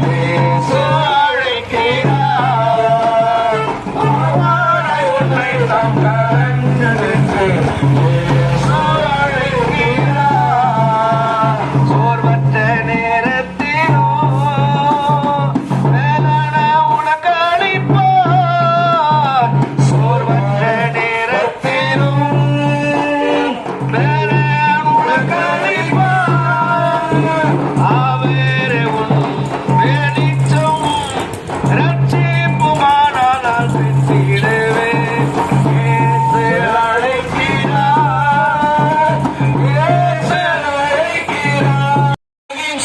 இயேசு அழைக்கிறார். அவரை உன்னை தம் கரங்களிற்கு இயேசு அழைக்கிறார். சோர்வற்ற நேரத்திலும் மேலான உனக்கு அளிப்பார். சோர்வற்ற நேரத்திலும் மேலான உனக்கு அளிப்பார். அவரே உன் வெளிச்சம் ரட்சிப்புமானால் நான் சென்றிடுவேன். இயேசு அழைக்கிறார். இயேசு அழைக்கிறார்.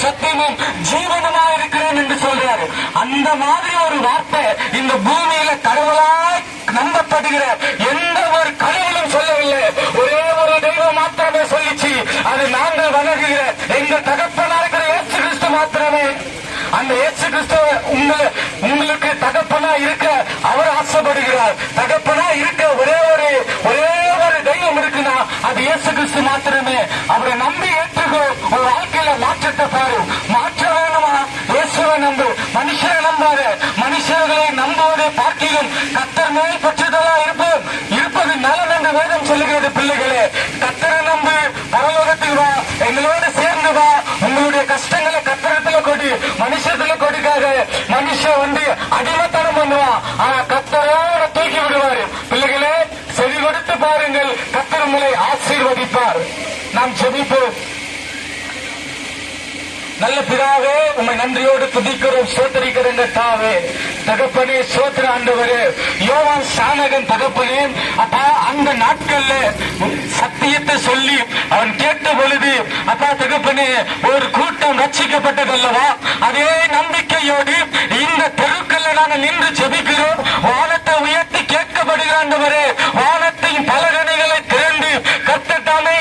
சத்தியமும் ஜீவனமா இருக்கிறேன் என்று சொல்றாரு. அந்த மாதிரி ஒரு வார்த்தை இந்த பூமியில கடவுளாய் நம்பப்படுகிற எந்த ஒரு கடவுளும் சொல்லவில்லை. ஒரே ஒரு தெய்வம் மாத்திரமே சொல்லிச்சு. அது நாங்கள் வணங்குகிற எங்க தகப்பனா இருக்கிற இயேசு கிறிஸ்து மாத்திரமே. அந்த இயேசு கிறிஸ்துவ உங்களுக்கு தகப்பனா இருக்க அவர் ஆசைப்படுகிறார். தகப்பனா இருக்க ஒரே ஒரு தெய்வம் இருக்குன்னா அது இயேசு கிறிஸ்து மாத்திரமே. அவரை நம்பி ஏற்றுக்கோ. ஒரு வாழ்க்கையில மாற்றத்தை பாரு. மாற்ற வேணுமா? இயேசுவை நம்பு. மனுஷரை நம்பாத. மனுஷர்களை நம்புவதை பார்க்கிலும் கர்த்தர் மேல் பற்றுதலா இருப்பது நலம் என்று வேதம் சொல்லுகிறது. பிள்ளைகளே, கர்த்தரை நம்பு. பரலோகத்தில் வா. எங்களோடு சேர்ந்து வா. உங்களுடைய கஷ்டங்களை கர்த்தரத்துல கொடு. மனுஷத்துல கொடுக்காத. மனுஷன் அடிமைத்தனம் பண்ணுவான். ஆனா கர்த்தரோட தூக்கி விடுவாரு. பிள்ளைகளே, செவி கொடுத்து பாருங்கள். கர்த்தர் உங்களை ஆசீர்வதிப்பார். நாம் ஜெபிப்போம். நல்ல பிதாவே, உம்மை நன்றியோடு துதிக்கிறோம், ஸ்தோத்திரிக்கிறோம் தாவே. தகப்பனே, ஸ்தோத்திர ஆண்டவரே. யோவான் ஸ்நானகன் தகப்பனே, அப்பா அந்த நாட்கள்ல சத்தியத்தை சொல்லி அவன் கேட்ட பொழுது அப்பா தகப்பனே ஒரு கூட்டம் ரட்சிக்கப்பட்டதல்லவா? அதே நம்பிக்கையோடு இந்த தெருக்கல்ல நாங்கள் நின்று ஜெபிக்கிறோம். வானத்தை உயர்த்தி கேட்கப்படுகிற ஆண்டவரே, வானத்தையும் பலகணிகளை திரண்டு கர்த்தர்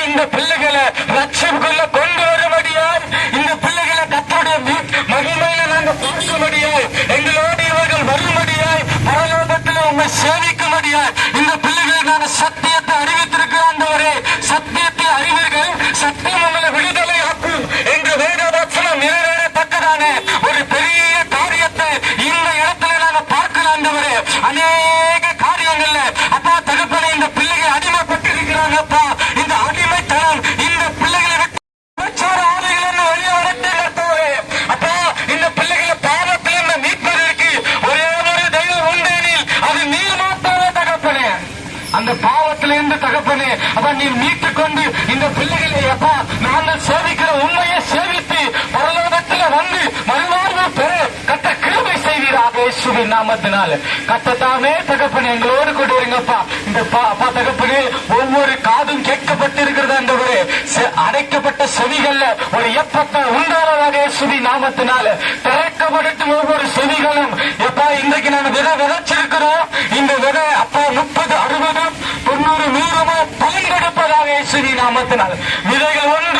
இந்த பிள்ளைகளை ரட்சிப்புக்குள்ள கொண்டு வரும்படியாய், இந்த பிள்ளைகளை கர்த்தருடைய மகிமையில நாங்கள் பார்க்கும்படியாய், எங்களோடு இவர்கள் வரும்படியாய், பரலோகத்தில் உண்மை சேவிக்கும்படியாய் இந்த பிள்ளைகளை நாங்கள் சத்தியத்தை அறிவித்திருக்கிற ஆண்டவரே. சத்தியத்தை அறிவீர்கள், சத்தியம் உங்களை விடுதலை ஆக்கும் என்ற வேத வசனம் நிறைவேறத்தக்கதான ஒரு பெரிய காரியத்தை இந்த இடத்துல நாங்கள் பார்க்கலாம் ஆண்டவரே. அநேக காரியங்கள்ல அப்பா தகப்பனை இந்த பிள்ளைகள் அடிமைப்பட்டு இருக்கிறாங்க. அப்பா இந்த அடிமைத்தனம் இந்த பிள்ளைகளை விட்டு ஆலைகள் வெளியே வரட்டே. அப்பா இந்த பிள்ளைகளை பாவத்தில் மீட்பதற்கு ஒரே ஒரு தெய்வம் உண்டெனில் அது நீர் மாத்திரமே தகப்பனே. அந்த பாவத்திலிருந்து தகப்பனே அப்ப நீர் மீட்டுக் கொண்டு இந்த பிள்ளைகளை அப்பா நாங்கள் சேவிக்கிற உண்மையை சேவித்து பரலோகத்தில் வந்து மறுவாழ்வு பெற கத்த கிருபை செய்வீராக இயேசுவின் நாமத்தினால. கத்தத்தாமே தகப்பனே எங்களோடு கொண்டு வருங்கப்பா. இந்த அப்பா தகப்பனே ஒவ்வொரு காதும் கேட்கப்பட்டிருக்கிறது ஆண்டவரே. அடைக்கப்பட்ட செவிகள்ல ஒரு எப்பத்தை உண்டானதாக இயேசுவின் நாமத்தினால திறக்கப்படும் ஒவ்வொரு செவிகளும் எப்பா இன்றைக்கு நாங்கள் விதை விதைச்சிருக்கிறோம். இந்த விதை அப்பா 30, 60, 90, 100 பலன் கொடுப்பதாக இயேசுவின் நாமத்தினால விதைகள் ஒன்று